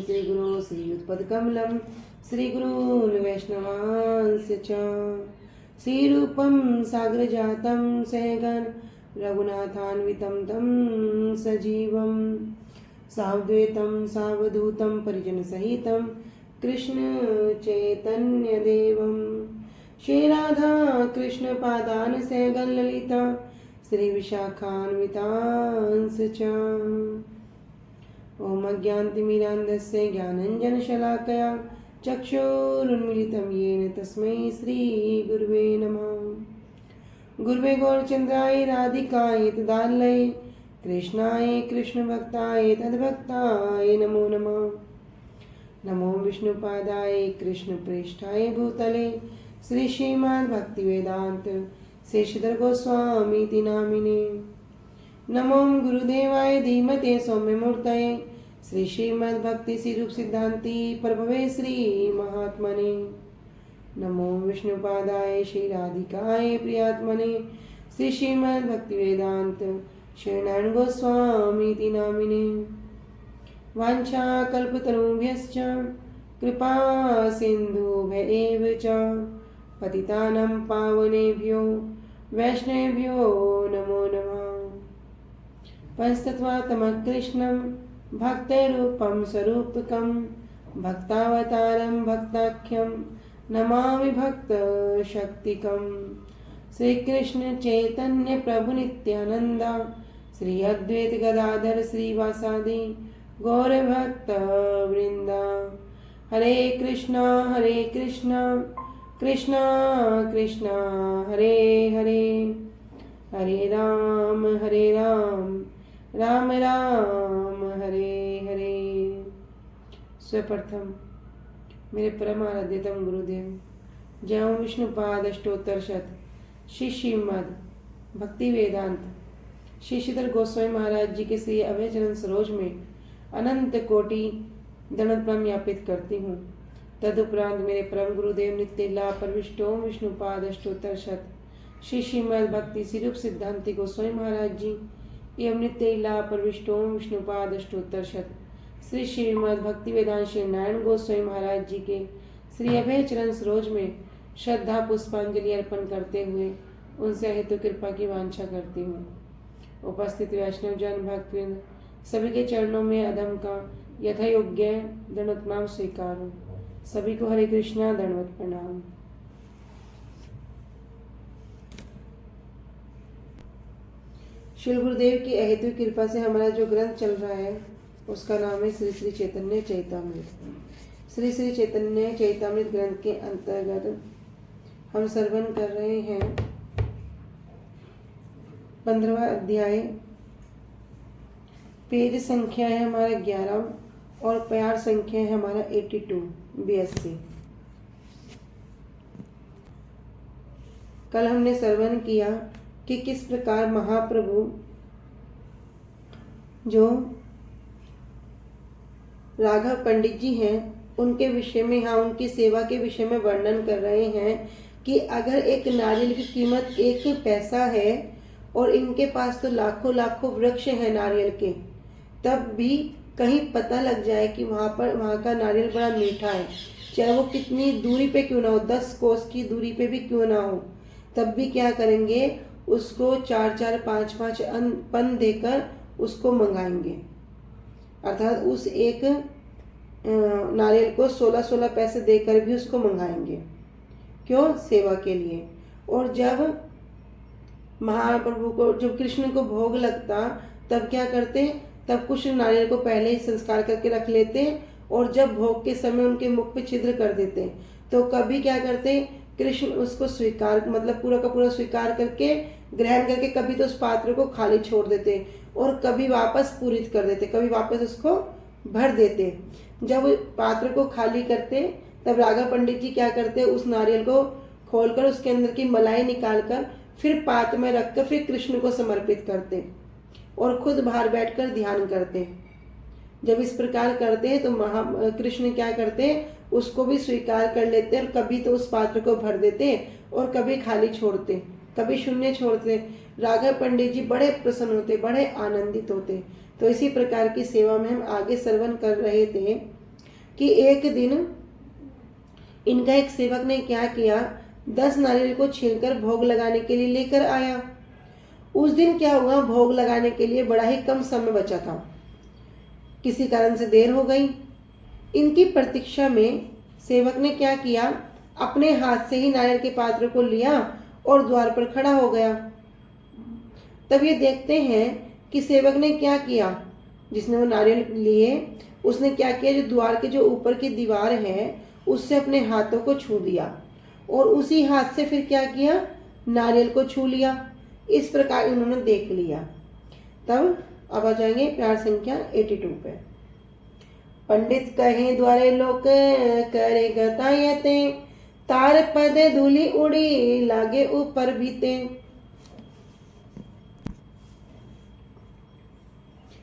श्रीगुरो श्रीयुतपदकमलं श्रीगुरून् वैष्णवांश्च च श्रीरूपं सागरजातं सहगण रघुनाथान्वितं तं सजीवं सावद्वैतं सावधूतं परिजनसहितं कृष्ण चैतन्यदेवं श्री राधा कृष्ण पादान सहगण ललिता श्री विशाखान्वितांश्च च ओम अज्ञानतिमिरान्धस्य ज्ञानञ्जनशलाकया चक्षुरुन्मीलितं येन तस्मै श्रीगुरुवे नमः। गुरुवे गौरचन्द्राय राधिकाय तदालये कृष्णाय कृष्णभक्ताय तद्भक्ताय नमो नमः। नमो विष्णुपादाय कृष्णप्रेष्ठाय भूतले श्री श्रीमद्भक्तिवेदान्त श्रीधर गोस्वामी नामिने। नमो गुरुदेवाय धीमते सौम्यमूर्तये श्री श्रीमद्भक्ति स्वरूप सिद्धांति प्रभवे श्री महात्मने। नमो विष्णुपादाय श्री राधिकाय प्रियात्मने श्री श्रीमद्भक्तिवेदांत शरणागत गोस्वामी नामिने। वाञ्छा कल्पतरुभ्यश्च कृपा सिन्धुभ्यैव च पतितानां पावनेभ्यो वैष्णवेभ्यो नमो नमः। पंचतत्त्वात्मकं कृष्णं भक्तरूपं स्वरूपकं भक्तावतारं भक्ताख्यं नमामि भक्तशक्तिकं। श्रीकृष्ण चैतन्य प्रभु नित्यानंद श्री अद्वैत गदाधर श्रीवासादि गौर भक्त वृंदा। हरे कृष्णा कृष्णा कृष्णा हरे हरे हरे राम राम राम हरे हरे। सर्वप्रथम मेरे परम आराध्यतम गुरुदेव जय ओं विष्णुपाद अष्टोत्तर शत श्री श्रीमद् भक्ति वेदांत श्री श्रीधर गोस्वामी महाराज जी के श्री अभय चरण सरोज में अनंत कोटि दंडवत प्रणाम ज्ञापित करती हूँ। तदुपरांत मेरे परम गुरुदेव नित्य लाभ परविष्टो विष्णुपाद अष्टोत्तर शत श्री श्रीमद् भक्ति स्वरूप सिद्धांति गोस्वामी महाराज जी एवं नित्य लाभ परविष्टो विष्णुपाद अष्टोत्तर शत श्री श्रीमद् भक्ति वेदांत श्री नारायण गोस्वामी महाराज जी के श्री अभय चरण सरोज में श्रद्धा पुष्पांजलि अर्पण करते हुए उनसे हेतु कृपा की वांछा करती हूँ। उपस्थित वैष्णव जन भक्तवृंद सभी के चरणों में अधम का यथा योग्य दंडवत प्रणाम स्वीकार हो। सभी को हरे कृष्णा दंडवत प्रणाम। श्री गुरुदेव की अहेतु कृपा से हमारा जो ग्रंथ चल रहा है उसका नाम है श्री श्री चैतन्य चैतामृत। श्री श्री चैतन्य चैतामृत ग्रंथ के अंतर्गत हम श्रवण कर रहे हैं 15वां अध्याय। पेज संख्या है हमारा 11 और प्यार संख्या है हमारा 82। कल हमने श्रवण किया कि किस प्रकार महाप्रभु जो राघव पंडित जी हैं उनके विषय में, यहाँ उनकी सेवा के विषय में वर्णन कर रहे हैं कि अगर एक नारियल की कीमत 1 पैसा है और इनके पास तो लाखों लाखों वृक्ष हैं नारियल के, तब भी कहीं पता लग जाए कि वहाँ का नारियल बड़ा मीठा है, चाहे वो कितनी दूरी पे क्यों ना हो, 10 कोस की दूरी पे भी क्यों ना हो, तब भी क्या करेंगे, उसको 4-4 5-5 पन देकर उसको मंगाएंगे। अर्थात उस एक नारियल को 16-16 पैसे देकर भी उसको मंगाएंगे। क्यों? सेवा के लिए। और जब महाप्रभु को, जब कृष्ण को भोग लगता तब क्या करते, तब कुछ नारियल को पहले ही संस्कार करके रख लेते और जब भोग के समय उनके मुख पे छिद्र कर देते। तो कभी क्या करते, कृष्ण उसको स्वीकार, मतलब पूरा का पूरा स्वीकार करके ग्रहण करके कभी तो उस पात्र को खाली छोड़ देते और कभी वापस पूरित कर देते, कभी वापस उसको भर देते। जब पात्र को खाली करते तब राघव पंडित जी क्या करते, उस नारियल को खोलकर उसके अंदर की मलाई निकालकर फिर पात्र में रखकर फिर कृष्ण को समर्पित करते और खुद बाहर बैठकर ध्यान करते। जब इस प्रकार करते हैं तो कृष्ण क्या करते, उसको भी स्वीकार कर लेते और कभी तो उस पात्र को भर देते और कभी खाली छोड़ते, कभी शून्य छोड़ते। राघव पंडित जी बड़े प्रसन्न होते, बड़े आनंदित होते। तो इसी प्रकार की सेवा में हम आगे श्रवण कर रहे थे कि एक दिन इनका एक सेवक ने क्या किया, 10 नारियल को छीलकर भोग लगाने के लिए लेकर आया। उस दिन क्या हुआ, भोग लगाने के लिए बड़ा ही कम समय बचा था, किसी कारण से देर हो गई। इनकी प्रतीक्षा में सेवक ने क्या किया, अपने हाथ से ही नारियल के पात्र को लिया और द्वार पर खड़ा हो गया। तब ये देखते हैं कि सेवक ने क्या किया, जिसने वो नारियल लिए उसने क्या किया, जो द्वार के जो ऊपर की दीवार है उससे अपने हाथों को छू दिया और उसी हाथ से फिर क्या किया, नारियल को छू लिया। इस प्रकार उन्होंने देख लिया। तब अब आ जाएंगे प्यार संख्या 82 पे। पंडित कहे द्वारे लोक करे गतायते, तार पद धूली उड़ी लागे ऊपर बीते।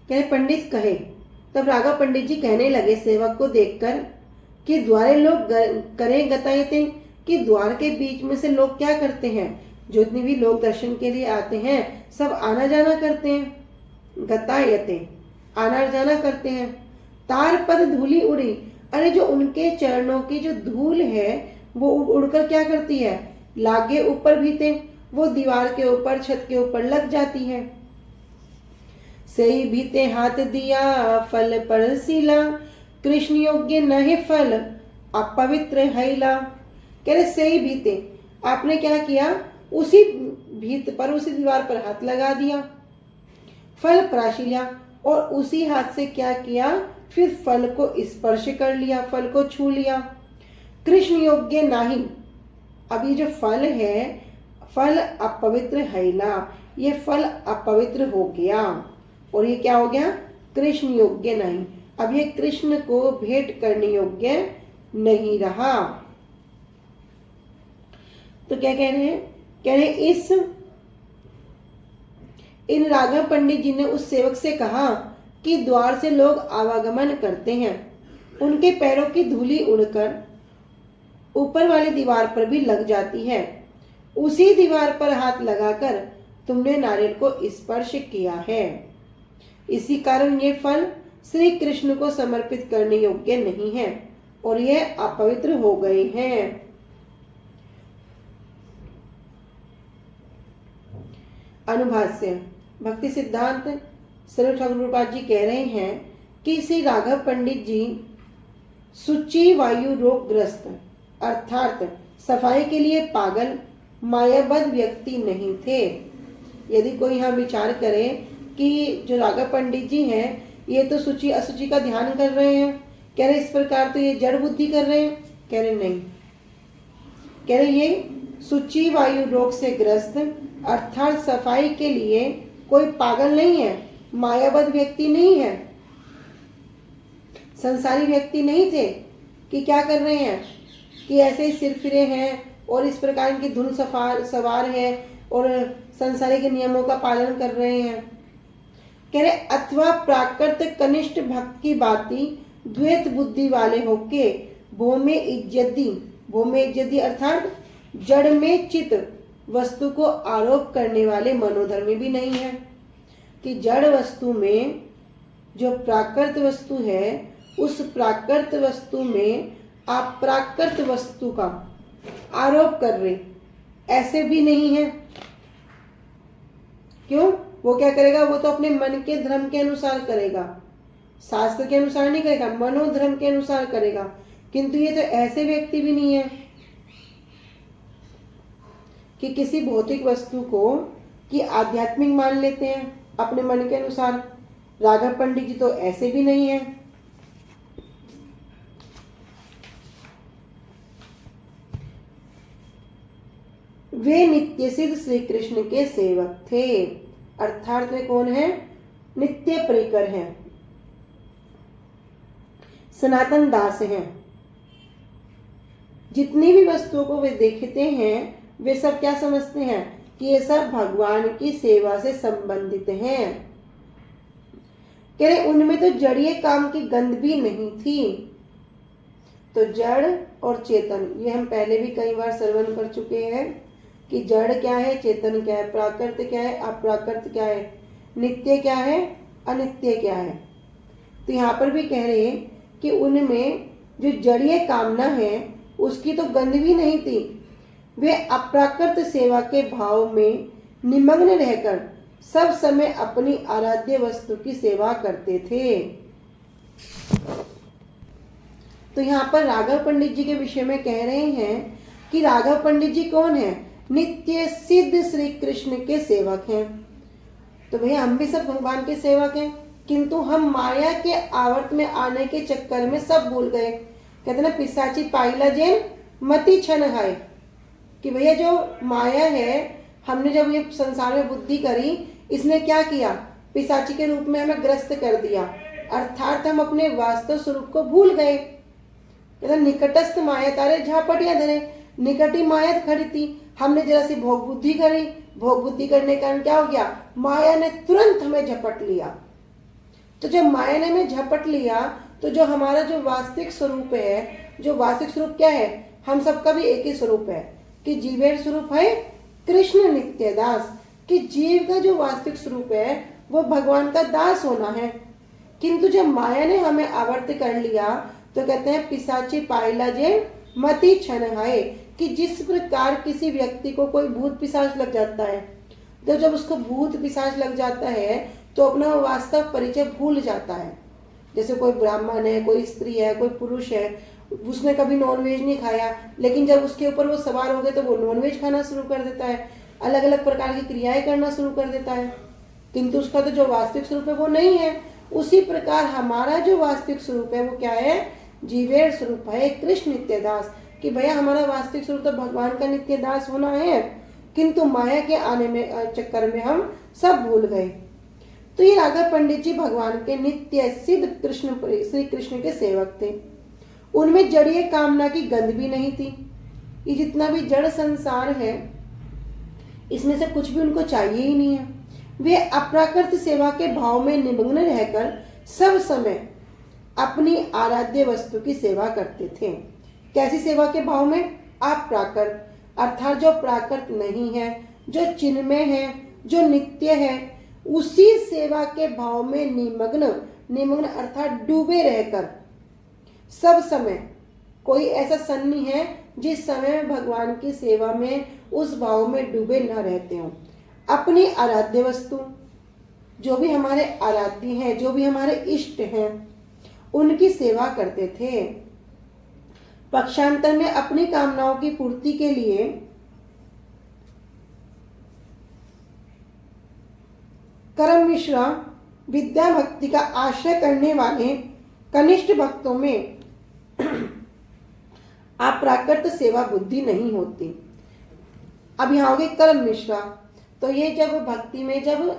कहे पंडित कहे, तब राघव पंडित जी कहने लगे सेवक को देखकर कि द्वारे लोग करें गतायते, कि द्वार के बीच में से लोग क्या करते हैं, जितने भी लोग दर्शन के लिए आते हैं सब आना जाना करते हैं। गतायते आना जाना करते हैं। तार पद धूली उड़ी, अरे जो उनके चरणों की जो धूल है वो उड़कर क्या करती है, लागे ऊपर भीते, वो दीवार के ऊपर छत के ऊपर लग जाती है। सही भीते हाथ दिया फल पर सीला, कृष्ण योग्य नहीं फल अपवित्र हैला। कह रहे सही भीते, आपने क्या किया, उसी भीत पर उसी दीवार पर हाथ लगा दिया, फल प्राशिल्या, और उसी हाथ से क्या किया, फिर फल को स्पर्श कर लिया, फल को छू लिया। कृष्ण योग्य नहीं, अब ये जो फल है, फल अपवित्र हैला, ये फल अपवित्र हो गया और ये क्या हो गया, कृष्ण योग्य नहीं, अब ये कृष्ण को भेंट करने योग्य नहीं रहा। तो क्या कह रहे हैं, कह रहे इन राघव पंडित जी ने उस सेवक से कहा कि द्वार से लोग आवागमन करते हैं, उनके पैरों की धूली उड़कर ऊपर वाली दीवार पर भी लग जाती है, उसी दीवार पर हाथ लगाकर तुमने नारियल को स्पर्श किया है, इसी कारण ये फल श्री कृष्ण को समर्पित करने योग्य नहीं है और ये अपवित्र हो गए हैं। अनुभाष्य। भक्ति सिद्धांत सर्व ठाकुर जी कह रहे हैं कि श्री राघव पंडित जी सुचि वायु रोग ग्रस्त अर्थात सफाई के लिए पागल मायाबद्ध व्यक्ति नहीं थे। यदि कोई यहाँ विचार करे कि जो राघव पंडित जी हैं ये तो सुचि असुचि का ध्यान कर रहे हैं, कह रहे इस प्रकार तो ये जड़ बुद्धि कर रहे हैं, कह रहे नहीं, कह रहे ये सुचि वायु रोग से ग्रस्त अर्थात सफाई के लिए कोई पागल नहीं है, मायाबद्ध व्यक्ति नहीं है, संसारी व्यक्ति नहीं थे कि क्या कर रहे हैं कि ऐसे ही सिर फिरे हैं और इस प्रकार की धुन सवार है और संसारी के नियमों का पालन कर रहे हैं। कह रहे अथवा प्राकृत कनिष्ठ भक्त की बाती द्वैत बुद्धि वाले होके भौमे इज्जती अर्थात जड़ में चित वस्तु को आरोप करने वाले मनोधर्मी भी नहीं है कि जड़ वस्तु में जो प्राकृत वस्तु है उस प्राकृत वस्तु में आप प्राकृत वस्तु का आरोप कर रहे, ऐसे भी नहीं है। क्यों, वो क्या करेगा, वो तो अपने मन के धर्म के अनुसार करेगा, शास्त्र के अनुसार नहीं करेगा, मनोधर्म के अनुसार करेगा। किंतु ये तो ऐसे व्यक्ति भी नहीं है कि किसी भौतिक वस्तु को कि आध्यात्मिक मान लेते हैं अपने मन के अनुसार। राघव पंडित जी तो ऐसे भी नहीं है। वे नित्य सिद्ध श्री कृष्ण के सेवक थे, अर्थात वे कौन है, नित्य परिकर हैं, सनातन दास हैं। जितनी भी वस्तुओं को वे देखते हैं वे सब क्या समझते हैं कि ये सब भगवान की सेवा से संबंधित हैं। कह रहे उनमें तो जड़ीय काम की गंध भी नहीं थी। तो जड़ और चेतन, ये हम पहले भी कई बार श्रवण कर चुके हैं कि जड़ क्या है, चेतन क्या है, प्राकृत क्या है, अप्राकृत क्या है, नित्य क्या है, अनित्य क्या है। तो यहाँ पर भी कह रहे हैं कि उनमें जो जड़ीय कामना है उसकी तो गंध भी नहीं थी। वे अप्राकृत सेवा के भाव में निमग्न रहकर सब समय अपनी आराध्य वस्तु की सेवा करते थे। तो यहाँ पर राघव पंडित जी के विषय में कह रहे हैं कि राघव पंडित जी कौन है? नित्य सिद्ध श्री कृष्ण के सेवक हैं। तो भैया हम भी सब भगवान के सेवक हैं, किंतु हम माया के आवर्त में आने के चक्कर में सब भूल गए। कहते ना पिशाची पाइला जेन मति छन है, कि भैया जो माया है, हमने जब ये संसार में बुद्धि करी, इसने क्या किया? पिशाची के रूप में हमें ग्रस्त कर दिया, अर्थात हम अपने वास्तव स्वरूप को भूल गए। कहते निकटस्थ माया तारे झापटिया धरे, निकट ही माया खड़ी थी, हमने जरा सी भोग बुद्धि करी, भोग बुद्धि करने के कारण क्या हो गया? माया ने तुरंत हमें झपट लिया। तो जब माया ने हमें झपट लिया तो जो हमारा जो वास्तविक स्वरूप है, जो वास्तविक स्वरूप क्या है? हम सबका भी एक ही स्वरूप है कि जीवेर स्वरूप है कृष्ण नित्य दास, कि जीव का जो वास्तविक स्वरूप है वो भगवान का दास होना है। किंतु जब माया ने हमें आवर्त कर लिया तो कहते हैं पिशाची पाइला जे मति छन है, कि जिस प्रकार किसी व्यक्ति को कोई भूत पिशाच लग जाता है, तो जब उसको भूत पिशाच लग जाता है तो अपना वास्तव परिचय भूल जाता है। जैसे कोई ब्राह्मण है, कोई स्त्री है, कोई पुरुष है, उसने कभी नॉनवेज नहीं खाया, लेकिन जब उसके ऊपर वो सवार हो गए तो वो नॉनवेज खाना शुरू कर देता है, अलग अलग प्रकार की क्रियाएं करना शुरू कर देता है, किंतु उसका तो जो वास्तविक स्वरूप है वो नहीं है। उसी प्रकार हमारा जो वास्तविक स्वरूप है वो क्या है? जीवेर स्वरूप है कृष्ण नित्य दास, कि भैया हमारा वास्तविक स्वरूप तो भगवान का नित्य दास होना है, किंतु माया के आने में चक्कर में हम सब भूल गए। तो ये राघव पंडित जी भगवान के नित्य सिद्ध कृष्ण श्री कृष्ण के सेवक थे। उनमें जड़ीय कामना की गंध भी नहीं थी। ये जितना भी जड़ संसार है इसमें से कुछ भी उनको चाहिए ही नहीं है। वे अप्राकृत सेवा के भाव में निमग्न रहकर सब समय अपनी आराध्य वस्तु की सेवा करते थे। कैसी सेवा के भाव में? अप्राकृत, अर्थात जो प्राकृत नहीं है, जो चिन्मय है, जो नित्य है, उसी सेवा के भाव में निमग्न अर्थात डूबे रहकर सब समय। कोई ऐसा सन नहीं है जिस समय में भगवान की सेवा में उस भाव में डूबे न रहते हो। अपनी आराध्य वस्तु, जो भी हमारे आराध्य हैं, जो भी हमारे इष्ट हैं, उनकी सेवा करते थे। पक्षांतर में अपनी कामनाओं की पूर्ति के लिए करम मिश्रा विद्या भक्ति का आश्रय करने वाले कनिष्ठ भक्तों में अप्राकृत सेवा बुद्धि नहीं होती। अब यहाँ हो गए कर्म मिश्रा। तो ये जब भक्ति में जब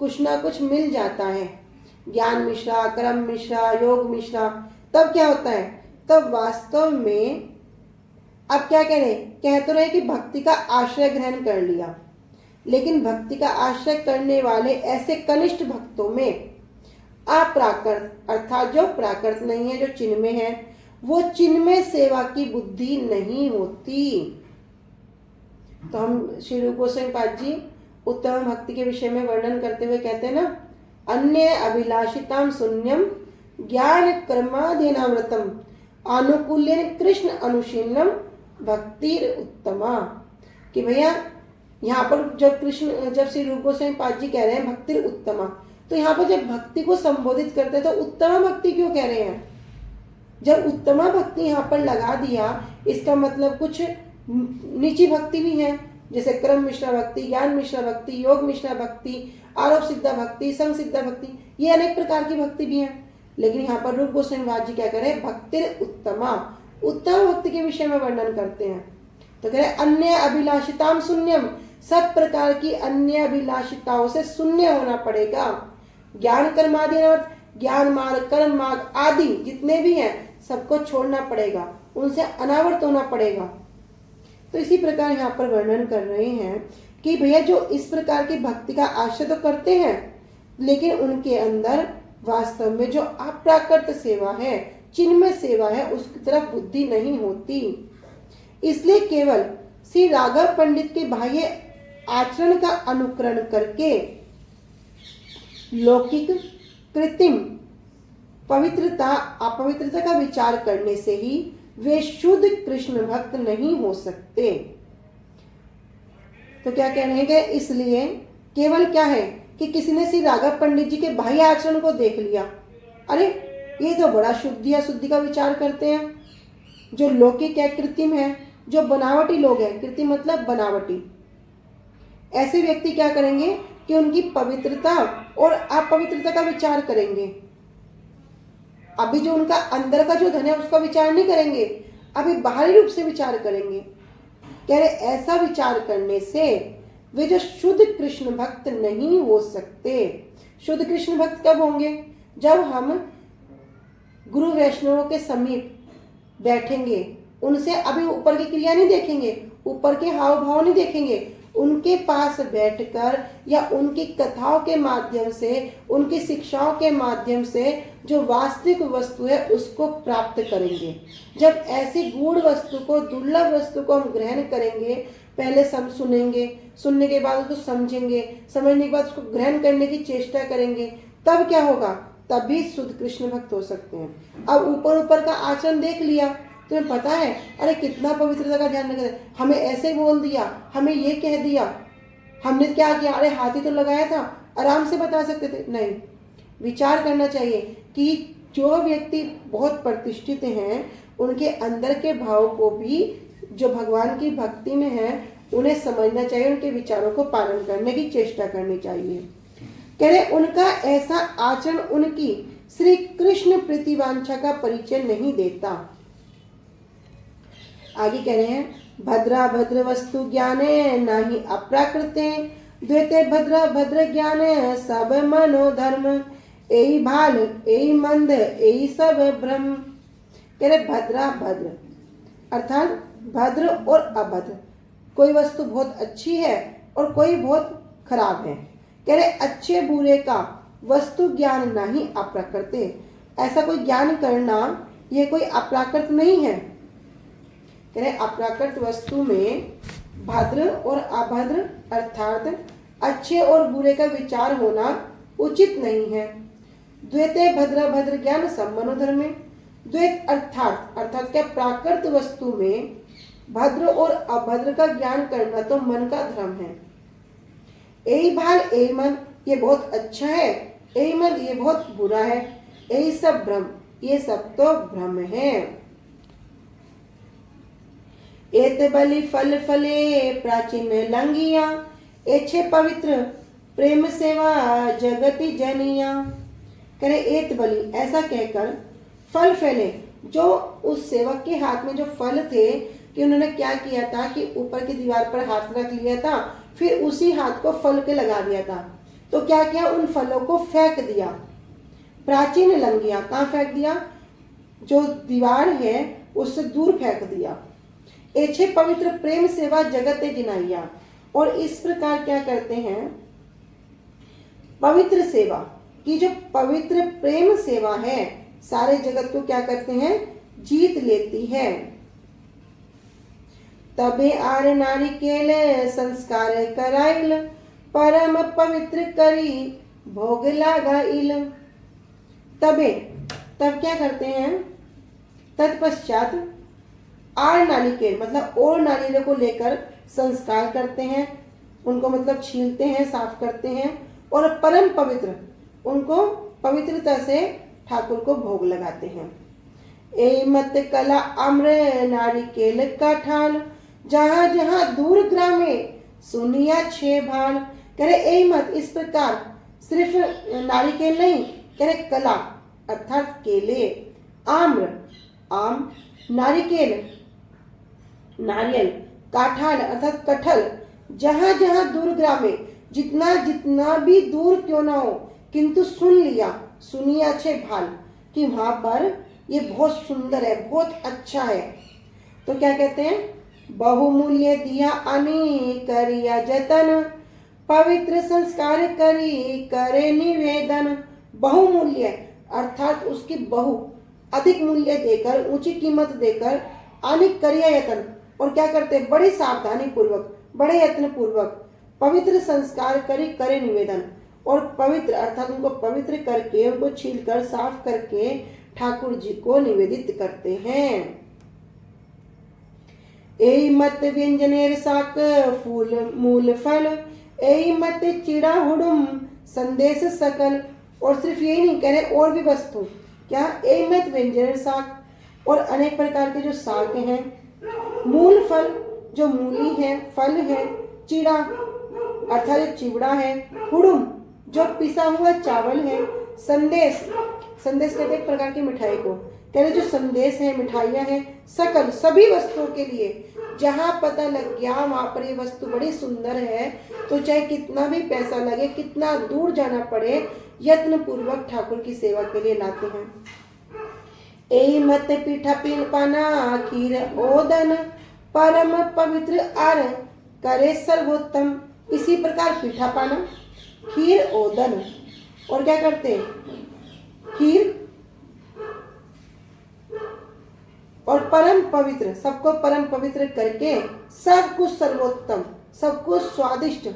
कुछ ना कुछ मिल जाता है, ज्ञान मिश्रा, कर्म मिश्रा, योग मिश्रा, तब क्या होता है? तब वास्तव में अब क्या कह रहे? कह तो रहे कि भक्ति का आश्रय ग्रहण कर लिया, लेकिन भक्ति का आश्रय करने वाले ऐसे कनिष्ठ भक्तों में अप्राकृत अर्थात जो प्राकृत नहीं है, जो चिन्मय है, वो चिन्मय सेवा की बुद्धि नहीं होती। तो हम श्री रूप गोस्वामी पाद जी उत्तम भक्ति के विषय में वर्णन करते हुए कहते हैं ना, अन्य अभिलाषिताम शून्यम ज्ञान कर्माधीनामृतम अनुकूल्य कृष्ण अनुशीलनम भक्ति उत्तमा। कि भैया यहाँ पर जब श्री रूप गोस्वामी पाद जी कह रहे हैं भक्ति उत्तमा, तो यहाँ पर जब भक्ति को संबोधित करते हैं तो उत्तमा भक्ति क्यों कह रहे हैं? जब उत्तमा भक्ति यहाँ पर लगा दिया, इसका मतलब कुछ नीची भक्ति भी है, जैसे क्रम मिश्रा भक्ति, ज्ञान मिश्रा भक्ति, योग मिश्रा भक्ति, आरोप सिद्धा भक्ति, संग सिद्धा भक्ति, ये अनेक प्रकार की भक्ति भी है। लेकिन यहाँ पर रूप गोस्वामी पाद जी क्या कह रहे हैं? भक्ति उत्तमा, उत्तम भक्ति के विषय में वर्णन करते हैं। तो कह रहे अन्य अभिलाषिताम शून्यम, सब प्रकार की अन्य अभिलाषिताओं से शून्य होना पड़ेगा। ज्ञान कर्मादि, ज्ञान मार्ग, कर्म मार्ग आदि जितने भी हैं सबको छोड़ना पड़ेगा, उनसे अनावृत होना पड़ेगा। तो इसी प्रकार यहाँ पर वर्णन कर रहे हैं कि भैया जो इस प्रकार की भक्ति का आश्रय तो करते हैं, लेकिन उनके अंदर वास्तव में जो अप्राकृत सेवा है, चिन्मय सेवा है, उसकी तरफ बुद्धि नहीं होती। इसलिए केवल श्री राघव पंडित के बाह्य आचरण का अनुकरण करके लौकिक कृत्रिम पवित्रता अपवित्रता का विचार करने से ही वे शुद्ध कृष्ण भक्त नहीं हो सकते। तो क्या कह रहे हैं, इसलिए केवल क्या है कि किसी ने श्री राघव पंडित जी के बाह्य आचरण को देख लिया, अरे ये तो बड़ा शुद्धि अशुद्धि का विचार करते हैं, जो लौकिक है, कृत्रिम है, जो बनावटी लोग हैं, कृत्रिम मतलब बनावटी, ऐसे व्यक्ति क्या करेंगे कि उनकी पवित्रता और अपवित्रता का विचार करेंगे। अभी जो उनका अंदर का जो धन है उसका विचार नहीं करेंगे, अभी बाहरी रूप से विचार करेंगे। कह रहे ऐसा विचार करने से वे जो शुद्ध कृष्ण भक्त नहीं हो सकते। शुद्ध कृष्ण भक्त कब होंगे, जब हम गुरु वैष्णवों के समीप बैठेंगे, उनसे अभी ऊपर की क्रिया नहीं देखेंगे, ऊपर के हाव भाव नहीं देखेंगे, उनके पास बैठकर या उनकी कथाओं के माध्यम से, उनकी शिक्षाओं के माध्यम से जो वास्तविक वस्तु है उसको प्राप्त करेंगे। जब ऐसी गूढ़ वस्तु को, दुर्लभ वस्तु को हम ग्रहण करेंगे, पहले सब सुनेंगे, सुनने के बाद उसको समझेंगे, समझने के बाद उसको ग्रहण करने की चेष्टा करेंगे, तब क्या होगा, तभी शुद्ध कृष्ण भक्त हो सकते हैं। अब ऊपर ऊपर का आचरण देख लिया, तुम्हें पता है अरे कितना पवित्रता का ध्यान रखते, हमें ऐसे बोल दिया, हमें ये कह दिया, हमने क्या किया, अरे हाथी तो लगाया था, आराम से बता सकते थे। नहीं, विचार करना चाहिए कि जो व्यक्ति बहुत प्रतिष्ठित हैं उनके अंदर के भाव को भी जो भगवान की भक्ति में है उन्हें समझना चाहिए, उनके विचारों को पालन करने की चेष्टा करनी चाहिए। कह रहे उनका ऐसा आचरण उनकी श्री कृष्ण प्रीतिवांछा का परिचय नहीं देता। आगे कह रहे हैं, भद्रा भद्र वस्तु ज्ञाने नाही अप्राकृते द्वैते भद्रा भद्र ज्ञाने सब मनोधर्म एई भाल एई मंद एई सब भ्रम। कह रहे भद्रा भद्र अर्थात भद्र और अभद्र, कोई वस्तु बहुत अच्छी है और कोई बहुत खराब है। कह रहे अच्छे बुरे का वस्तु ज्ञान नहीं अप्राकृते, ऐसा कोई ज्ञान करना ये कोई अप्राकृत नहीं है। कह रहे अप्राकृत वस्तु में भद्र और अभद्र अर्थात अच्छे और बुरे का विचार होना उचित नहीं है। द्वैते भद्र भद्र ज्ञान सब मनोधर्म में, द्वैत अर्थात क्या प्राकृत वस्तु में भद्र और अभद्र का ज्ञान करना तो मन का धर्म है। यही भाल यही मन ये बहुत अच्छा है, यही मन ये बहुत बुरा है, यही सब भ्रम ये सब तो भ्रम है। एत बलि फल फले प्राचीन लंगिया एछे पवित्र प्रेम सेवा जगति जनिया। करे एत बलि ऐसा कहकर फल फैले, जो उस सेवक के हाथ में जो फल थे कि उन्होंने क्या किया था कि ऊपर की दीवार पर हाथ रख लिया था, फिर उसी हाथ को फल के लगा दिया था, तो क्या किया उन फलों को फेंक दिया। प्राचीन लंगिया कहाँ फेंक दिया, जो दीवार है उससे दूर फेंक दिया। एछे पवित्र प्रेम सेवा जगत जिनाइया, और इस प्रकार क्या करते हैं पवित्र सेवा की, जो पवित्र प्रेम सेवा है सारे जगत को क्या करते हैं जीत लेती है। तबे आर नारिकेल संस्कार कराइल परम पवित्र करी भोग लगाइल। तब क्या करते हैं, तत्पश्चात आर नारिकेल मतलब और नारियलों को लेकर संस्कार करते हैं, उनको मतलब छीलते हैं, साफ करते हैं, और परम पवित्र उनको पवित्रता से ठाकुर को भोग लगाते हैं। ए मत कला अम्र नारिकेल का ठाल जहां जहां दूर ग्रामे सुनिया छे भाल। करे ए मत इस प्रकार सिर्फ नारिकेल नहीं, करे कला अर्थात केले, आम्र आम, नारिकेल नारियल, काठाल अर्थात कटहल, जहां जहां दूर ग्रामे जितना जितना भी दूर क्यों ना हो, किंतु सुन लिया सुनिए अच्छे भाल कि वहां पर ये बहुत सुंदर है, बहुत अच्छा है, तो क्या कहते हैं बहुमूल्य दिया अनि करिया जतन पवित्र संस्कार करी करे निवेदन। बहुमूल्य अर्थात उसकी बहु अधिक मूल्य देकर, ऊंची कीमत देकर, अनि करिया यतन, और क्या करते बड़ी सावधानी पूर्वक, बड़े यत्न पूर्वक पवित्र संस्कार करी करे निवेदन, और पवित्र अर्थात उनको पवित्र करके, उनको छीलकर साफ करके ठाकुर जी को निवेदित करते हैं। एई मत व्यंजनेर साक फूल मूल फल, एई मत चिड़ा हुडुम संदेश सकल। और सिर्फ यही नहीं कह रहे, और भी वस्तु क्या, एई मत व्यंजनेर साक और अनेक प्रकार के जो साग हैं, मूल फल जो मूली है, फल है, चिड़ा अर्थात जो चिवड़ा है, हुडुम जो पिसा हुआ चावल है, संदेश, संदेश कहते हैं एक प्रकार की मिठाई को, कह रहे जो संदेश है, मिठाइयाँ हैं, सकल सभी वस्तुओं के लिए। जहाँ पता लग गया वहां पर ये वस्तु बड़ी सुंदर है, तो चाहे कितना भी पैसा लगे, कितना दूर जाना पड़े, यत्न पूर्वक ठाकुर की सेवा के लिए लाते हैं। एई मत पीठा पीन पाना खीर ओदन, परम पवित्र आर करे सर्वोत्तम। इसी प्रकार पीठा पाना, खीर ओदन, और क्या करते हैं, खीर और परम पवित्र, सबको परम पवित्र करके सब कुछ सर्वोत्तम, सब कुछ स्वादिष्ट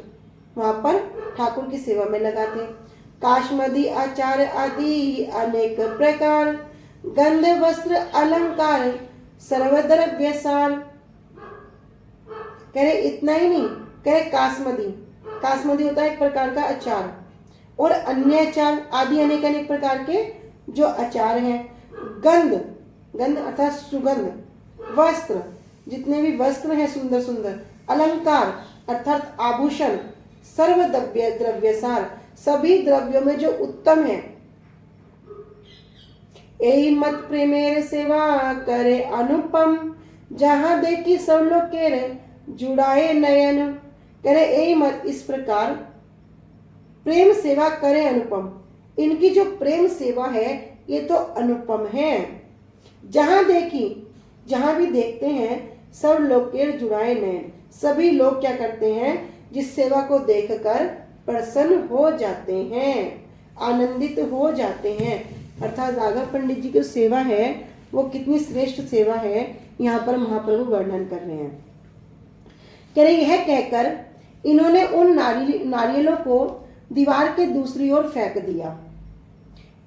वहां पर ठाकुर की सेवा में लगाते। काशमदी आचार आदि अनेक प्रकार, गंध वस्त्र अलंकार सर्वद्रव्य सार। कह रहे इतना ही नहीं, कह रहे काशमदी, काशमदी होता है एक प्रकार का अचार, और अन्य अचार आदि अनेक अनेक प्रकार के जो अचार हैं, गंध, गंध अर्थात सुगंध, वस्त्र जितने भी वस्त्र हैं सुंदर सुंदर, अलंकार अर्थात आभूषण, सर्व द्रव्य सार सभी द्रव्यों में जो उत्तम है। एई मत प्रेमेर सेवा करे अनुपम, जहां देखी सब लोग कह रहे जुड़ाए नयन। करे एई मत, इस प्रकार प्रेम सेवा करे अनुपम, इनकी जो प्रेम सेवा है ये तो अनुपम है। जहां देखी, जहां भी देखते हैं सब लोग के जुड़ाए नयन, सभी लोग क्या करते हैं, जिस सेवा को देखकर प्रसन्न हो जाते हैं, आनंदित हो जाते हैं। अर्थात राघव पंडित जी की सेवा है वो कितनी श्रेष्ठ सेवा है, यहाँ पर महाप्रभु वर्णन कर रहे हैं। कह रहे यह कहकर इन्होंने उन नारियलों को दीवार के दूसरी ओर फेंक दिया।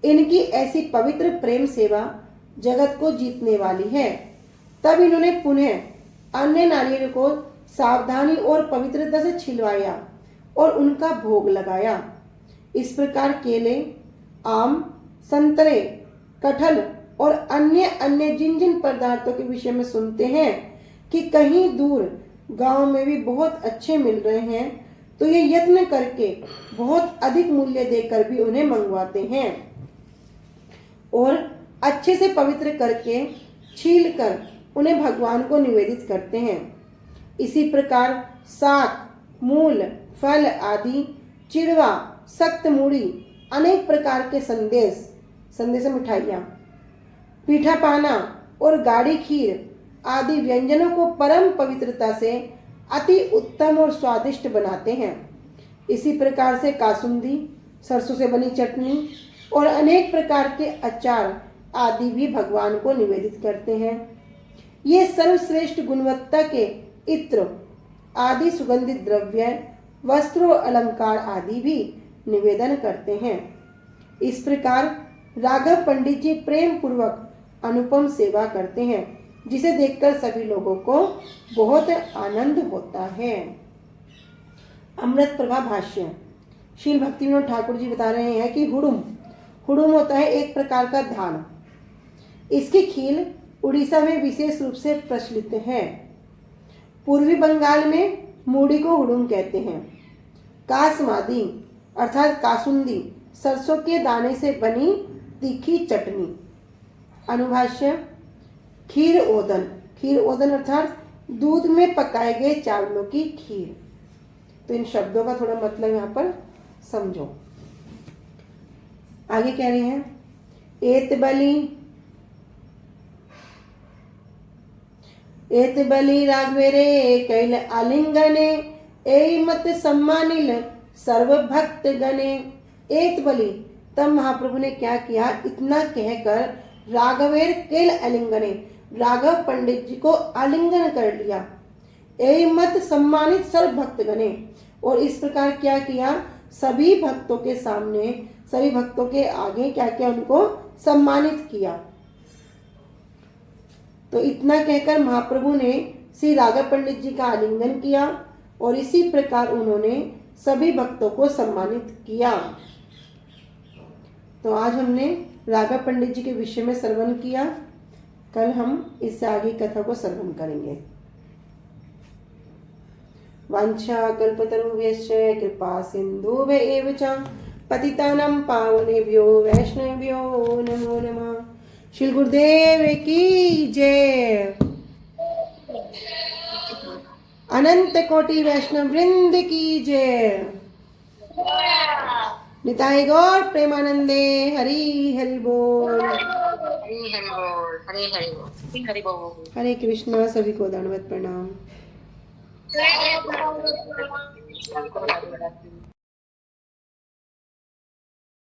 इनकी ऐसी पवित्र प्रेम सेवा जगत को जीतने वाली है। तब इन्होंने पुनः अन्य नारियल को सावधानी और पवित्रता से छिलवाया और उनका भोग लगाया। इस प्रकार केले, आम, संतरे, कटहल और अन्य अन्य जिन जिन पदार्थों के विषय में सुनते हैं कि कहीं दूर गांव में भी बहुत अच्छे मिल रहे हैं, तो ये यत्न करके बहुत अधिक मूल्य देकर भी उन्हें मंगवाते हैं और अच्छे से पवित्र करके छील कर उन्हें भगवान को निवेदित करते हैं। इसी प्रकार साग, मूल, फल आदि, चिड़वा, सख्त मूढ़ी, अनेक प्रकार के संदेश मिठाइयाँ, पीठा पाना और गाढ़ी खीर आदि व्यंजनों को परम पवित्रता से अति उत्तम और स्वादिष्ट बनाते हैं। इसी प्रकार से कासुंदी, सरसों से बनी चटनी और अनेक प्रकार के अचार आदि भी भगवान को निवेदित करते हैं। ये सर्वश्रेष्ठ गुणवत्ता के इत्र आदि सुगंधित द्रव्य, वस्त्र और अलंकार आदि भी निवेदन करते हैं। इस प्रकार राघव पंडित जी प्रेम पूर्वक अनुपम सेवा करते हैं, जिसे देखकर सभी लोगों को बहुत आनंद होता है। अमृत प्रभा भाष्य। श्रील भक्तिविनोद ठाकुर जी बता रहे हैं कि हुडुम होता है एक प्रकार का धान। इसकी खील उड़ीसा में विशेष रूप से प्रचलित है। पूर्वी बंगाल में मूढ़ी को हुडुम कहते हैं। कासमादी अर्थात कासुंदी सरसों के दाने से बनी तीखी चटनी। अनुभाष्य। खीर ओदन अर्थात दूध में पकाए गए चावलों की खीर। तो इन शब्दों का थोड़ा मतलब यहाँ पर समझो। आगे कह रहे हैं एत बलि राघवेरे कैल आलिंगने एई मत सम्मानिल सर्व भक्त गणे। एत बलि, तब महाप्रभु ने क्या किया, इतना कहकर राघवेर कैल आलिंगने, राघव पंडित जी को आलिंगन कर लिया। एई मत सम्मानित सर्व भक्त गणे, और इस प्रकार क्या किया, सभी भक्तों के सामने, सभी भक्तों के आगे क्या किया, उनको सम्मानित किया। तो इतना कहकर महाप्रभु ने श्री राघव पंडित जी का आलिंगन किया और इसी प्रकार उन्होंने सभी भक्तों को सम्मानित किया। तो आज हमने राघव पंडित जी के विषय में श्रवण किया। कल हम इससे आगे कथा को श्रवण करेंगे। वांछा कल्पतरुभ्यश्च कृपा सिन्धुभ्येव च पतितानां पावनेभ्यो वैष्णवेभ्यो नमो नमः। श्री गुरुदेव की जय। अनंत कोटि वैष्णव वृंद की जय। निताय गौर प्रेमानंदे। हरि हरि बोल। हरि हरि बोल, हरि हरि बोल, हरि हरि बोल। हरे कृष्णा। सभी को दंडवत प्रणाम। हरे कृष्ण।